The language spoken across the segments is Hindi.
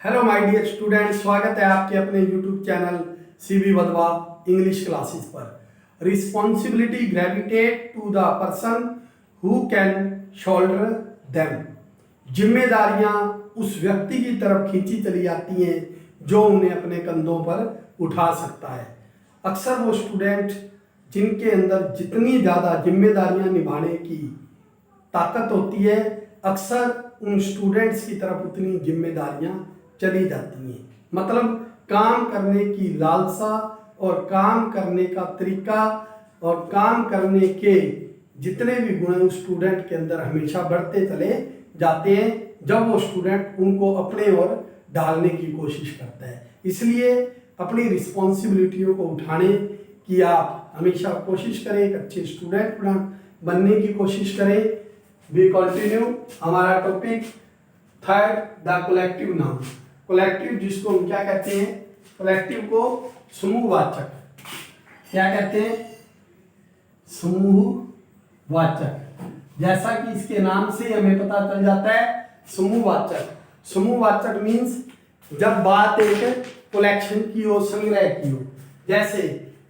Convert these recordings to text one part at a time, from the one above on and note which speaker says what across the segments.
Speaker 1: हेलो माय डियर स्टूडेंट, स्वागत है आपके अपने YouTube channel CB Wadhwa English classes पर। Responsibility gravitate to the person who can shoulder them. जिम्मेदारियां उस व्यक्ति की तरफ खींची चली जाती हैं जो उन्हें अपने कंधों पर उठा सकता है। अक्सर वो स्टूडेंट जिनके अंदर जितनी ज़्यादा जिम्मेदारियां निभाने की ताकत होती है, अक्सर उन स्टूडेंट्स की तरफ उतनी जिम्मेदारियां चली जाती हैं। मतलब काम करने की लालसा और काम करने का तरीका और काम करने के जितने भी गुण उस स्टूडेंट के अंदर हमेशा बढ़ते चले जाते हैं जब वो स्टूडेंट उनको अपने ओर डालने की कोशिश करता है। इसलिए अपनी रिस्पॉन्सिबिलिटियों को उठाने की आप हमेशा कोशिश करें, एक अच्छे स्टूडेंट बनने की कोशिश करें। वी कंटिन्यू हमारा topic third, the collective noun. Collective जिसको हम क्या कहते हैं, कलेक्टिव को समूहवाचक क्या कहते हैं, समूहवाचक। जैसा कि इसके नाम से हमें पता चल जाता है, समूहवाचक। समूहवाचक मीन्स जब बात एक कलेक्शन की हो, संग्रह की हो। जैसे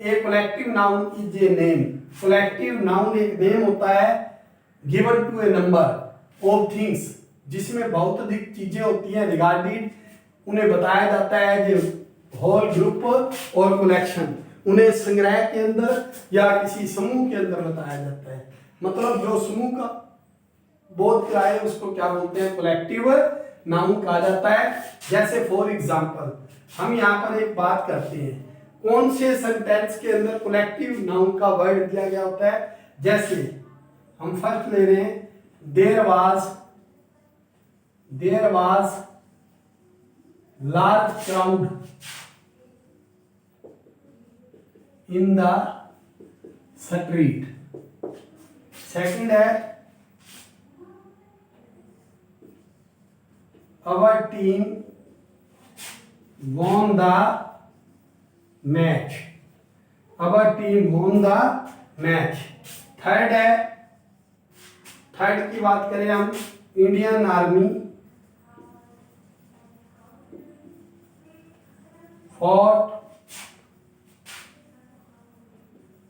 Speaker 1: a collective noun is a name. Collective noun एक नेम होता है given to a number of things, जिसमें बहुत अधिक चीजें होती हैं रिगार्डिंग, उन्हें बताया जाता है जो होल ग्रुप और कलेक्शन, उन्हें संग्रह के अंदर या किसी समूह के अंदर बताया जाता है। मतलब जो समूह का बोध कराए उसको क्या बोलते हैं, कलेक्टिव नाउन कहा जाता है। जैसे फॉर एग्जांपल हम यहाँ पर एक बात करते हैं, कौन से सेंटेंस के अंदर कलेक्टिव नाउन का वर्ड दिया गया होता है। जैसे हम फर्स्ट ले रहे हैं, there was large crowd in the street। Second है, our team won the match। our team won the match। Third है, थर्ड की बात करें हम, इंडियन आर्मी fought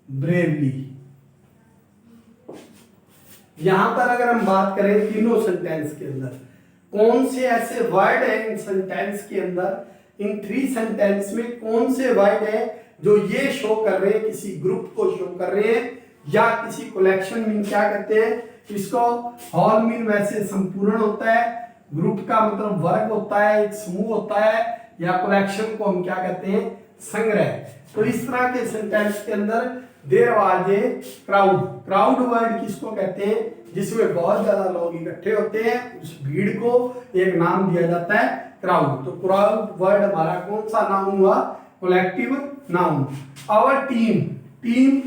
Speaker 1: bravely। यहां पर अगर हम बात करें तीनों सेंटेंस के अंदर कौन से ऐसे वर्ड है इन सेंटेंस के अंदर, इन थ्री सेंटेंस में कौन से वर्ड है जो ये शो कर रहे हैं, किसी ग्रुप को शो कर रहे हैं या किसी कलेक्शन मीन क्या कहते हैं इसको, हॉल मीन वैसे संपूर्ण होता है, ग्रुप का मतलब वर्ग होता है, एक समूह होता है, या कलेक्शन को हम क्या कहते हैं, संग्रह। तो इस तरह के सेंटेंस के अंदर there was a crowd. Crowd word किसको कहते हैं, जिसमें बहुत ज्यादा लोग इकट्ठे होते हैं, उस भीड़ को एक नाम दिया जाता है क्राउड। तो क्राउड वर्ड हमारा कौन सा नाउन हुआ, collective noun. Our team, team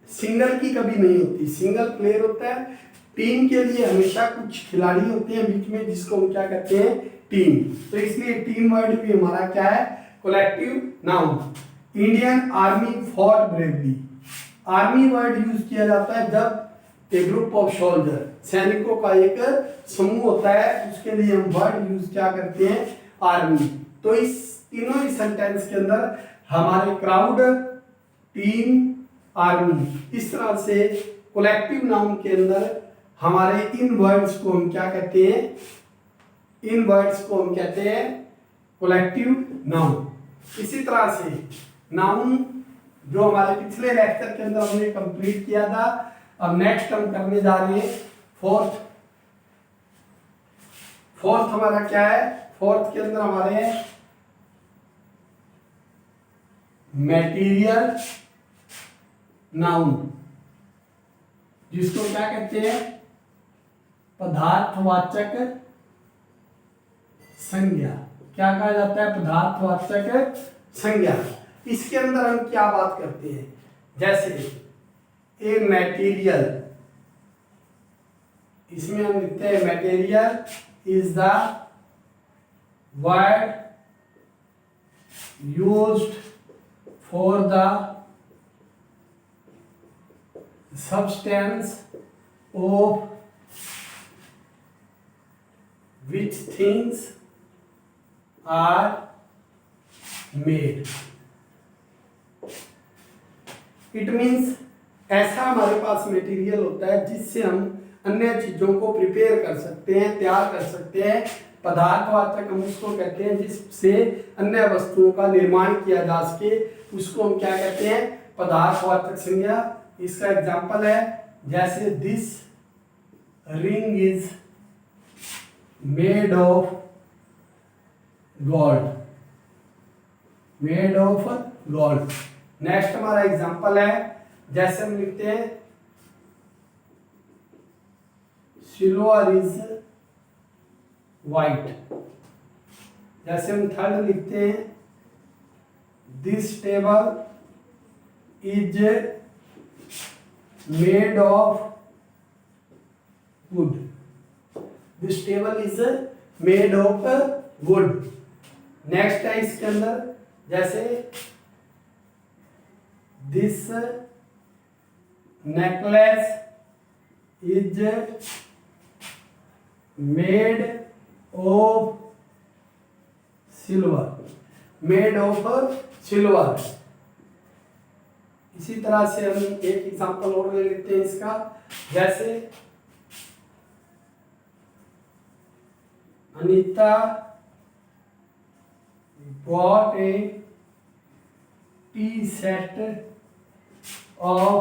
Speaker 1: single की कभी नहीं होती, सिंगल प्लेयर होता है। टीम के लिए हमेशा कुछ खिलाड़ी होते हैं बीच में, जिसको हम क्या कहते हैं, टीम। तो इसलिए टीम वर्ड भी हमारा क्या है, collective noun. Indian army fought bravely. Army word use किया जाता है जब ए ग्रुप ऑफ सोल्जर, सैनिकों का एक समूह होता है, उसके लिए हम वर्ड यूज क्या करते हैं, आर्मी। तो इस तीनों ही सेंटेंस के अंदर हमारे क्राउड, टीम, आर्मी, इस तरह से कलेक्टिव नाउन के अंदर हमारे इन वर्ड्स को हम क्या कहते हैं, इन वर्ड्स को हम कहते हैं कलेक्टिव नाउन। इसी तरह से नाउन जो हमारे पिछले लेक्चर के अंदर हमने कंप्लीट किया था, अब नेक्स्ट हम करने जा रहे हैं फोर्थ। फोर्थ हमारा क्या है, फोर्थ के अंदर हमारे मटेरियल नाउन, जिसको क्या कहते हैं, पदार्थवाचक संज्ञा। क्या कहा जाता है, पदार्थवाचक संज्ञा। इसके अंदर हम क्या बात करते हैं, जैसे ए मटेरियल, इसमें हम लिखते हैं material is the word used for the substance of which things are made. It means ऐसा हमारे पास मटेरियल होता है जिससे हम अन्य चीजों को प्रिपेयर कर सकते हैं, तैयार कर सकते हैं। पदार्थवाचक हम उसको कहते हैं जिससे अन्य वस्तुओं का निर्माण किया जा सके, उसको हम क्या कहते हैं, पदार्थवाचक संज्ञा। इसका एग्जांपल है जैसे this ring is made of gold, made of gold. Next हमारा एग्जांपल है जैसे हम लिखते हैं सिल्वर इज वाइट। जैसे हम थर्ड लिखते हैं this table is made of would, this table is made of would. Next है इसके अंदर जैसे this necklace is made of silver, made of silver. इसी तरह से हम एक एग्जांपल और ले लेते हैं इसका, जैसे Anita bought a tea set of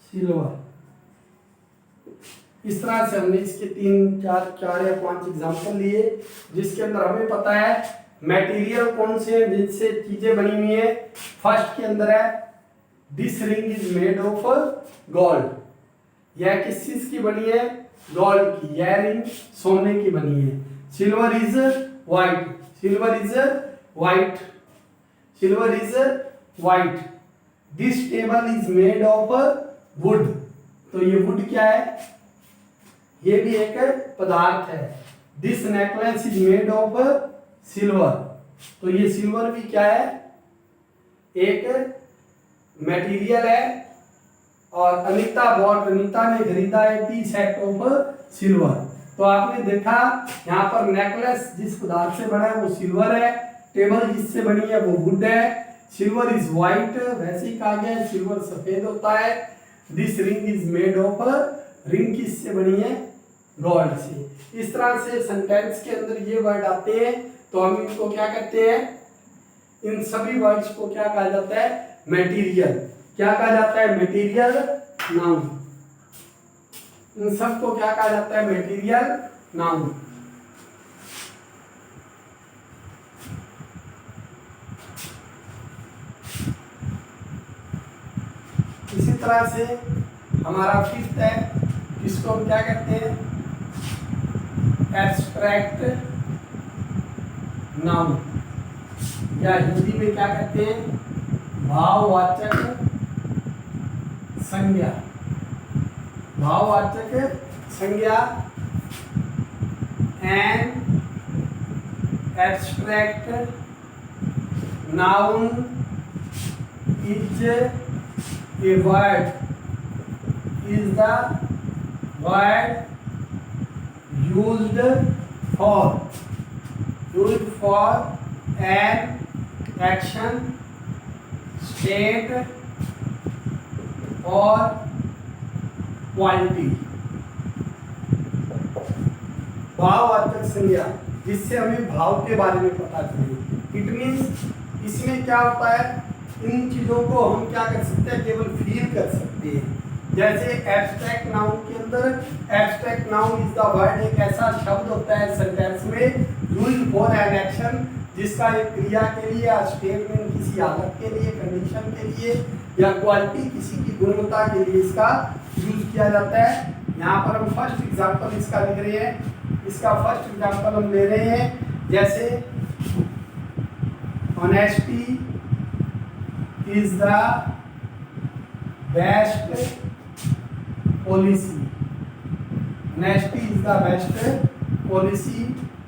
Speaker 1: silver। इस तरह से हमने इसके 3, 4 या 5 एग्जांपल लिए जिसके अंदर हमें पता है मटेरियल कौन से हैं जिनसे चीजें बनी हुई है। फर्स्ट के अंदर है this ring is made of gold, यह किस चीज की बनी है, गोल्ड की। यह रिंग सोने की बनी है। Silver is white, silver is white, silver is white. This table is made of would, तो ये वुड क्या है, ये भी एक पदार्थ है। This necklace is made of silver, तो ये सिल्वर भी क्या है, एक मटेरियल है। और अनीता बॉट, अनीता ने खरीदा है टी सेट ऑफ सिल्वर। तो आपने देखा यहाँ पर नेकलेस जिस पदार्थ से बना है वो सिल्वर है, टेबल जिससे बनी है वो वुड है। सिल्वर इज वाइट, वैसे ही कहा गया है सिल्वर सफेद होता है। This ring is made of, ring किससे बनी है, गोल्ड से। इस तरह से सेंटेंस के अंदर ये वर्ड आते हैं तो हम इनको क्या कहते हैं, इन सभी वर्ड्स को क्या कहा जाता है, मटेरियल। क्या कहा जाता है, मटेरियल नाउन। इन सब को क्या कहा जाता है, मटेरियल नाउन। इसी तरह से हमारा फिफ्थ है, इसको हम क्या कहते हैं, एब्स्ट्रैक्ट नाउन, या हिंदी में क्या कहते हैं, भाववाचक संज्ञा। भाववाचक संज्ञा। An abstract noun is a word, is the word used for an action, state or quality। भाववाचक संज्ञा, जिससे हमें भाव के बारे में पता चले। इट मीन्स इसमें क्या होता है, इन चीजों को हम क्या कर सकते हैं, केवल फील कर सकते हैं। जैसे एब्स्ट्रैक्ट नाउन के अंदर, abstract noun is the word, एक ऐसा शब्द होता है सेंटेंस में यूज्ड फॉर एन एक्शन, जिसका एक क्रिया के लिए या स्टेटमेंट किसी हालत के लिए, कंडीशन के लिए या क्वालिटी किसी की गुणवत्ता के लिए इसका यूज किया जाता है। यहाँ पर हम फर्स्ट एग्जांपल इसका लिख रहे हैं। इसका फर्स्ट एग्जांपल हम ले रहे हैं, जैसे honesty is the best policy, honesty is the best policy.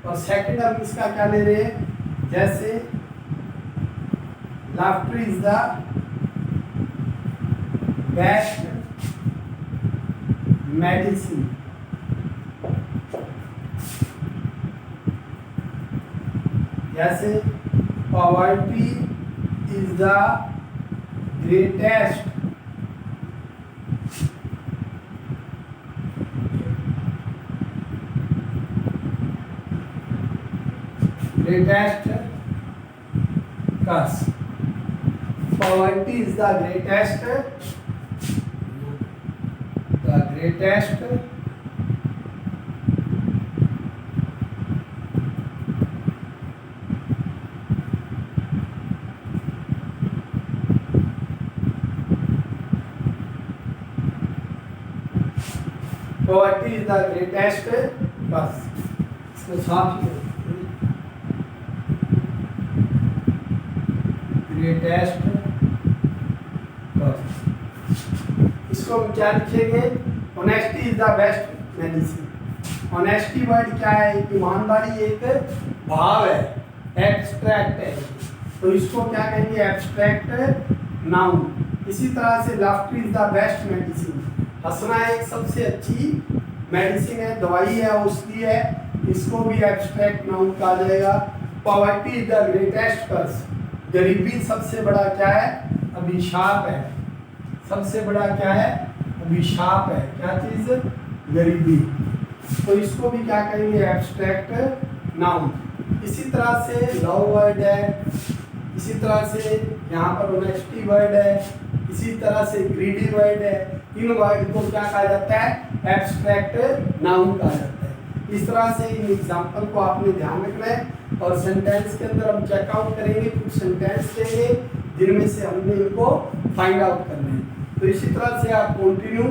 Speaker 1: और सेकंड हम इसका क्या ले रहे हैं, जैसे laughter is the best medicine. जैसे poverty is the greatest curse. Poverty is the greatest poverty is the greatest curse. इसको साफ ही ग्रेटेस्ट कर्स। इसको हम क्या लिखेंगे? Honesty is the best medicine. Honesty word क्या है? ईमानदारी एक भाव है, एब्स्ट्रैक्ट है, तो इसको क्या कहेंगे? Abstract noun. इसी तरह से laughter is the best medicine. हंसना एक सबसे अच्छी मेडिसिन है, दवाई है, औषधि है, इसको भी एब्स्ट्रैक्ट नाउन कहा जाएगा। पॉवर्टी इज द ग्रेटेस्ट कर्स। गरीबी सबसे बड़ा क्या है? अभिशाप है। सबसे बड़ा क्या है? अभिशाप है। क्या चीज? गरीबी। तो इसको भी क्या कहेंगे? Abstract noun. इसी तरह से लव वर्ड है, इसी तरह से यहाँ पर ऑनेस्टी वर्ड है, इसी तरह से ग्रीडी वर्ड है। इन वर्ड को क्या कहा जाता है? एब्स्ट्रैक्ट नाउन कहा जाता है। इस तरह से इन एग्जाम्पल को आपने ध्यान रखना है और सेंटेंस के अंदर हम चेकआउट करेंगे, कुछ सेंटेंस देंगे जिनमें से हमने इनको फाइंड आउट करना है। तो इसी तरह से आप कंटिन्यू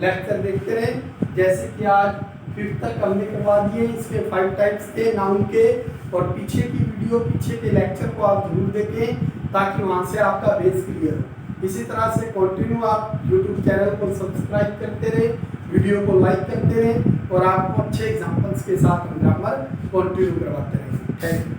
Speaker 1: लेक्चर देखते रहें। जैसे कि आज 5th तक हमने करवा दिए, इसके 5 टाइप्स थे नाउन के, और पीछे की वीडियो, पीछे के लेक्चर को आप जरूर देखें ताकि वहाँ से आपका बेस क्लियर हो। इसी तरह से कंटिन्यू आप यूट्यूब चैनल को सब्सक्राइब करते रहें, वीडियो को लाइक करते रहें, और आपको अच्छे एग्जाम्पल्स के साथ हम ग्रामर कंटिन्यू करवाते रहें। Thank you.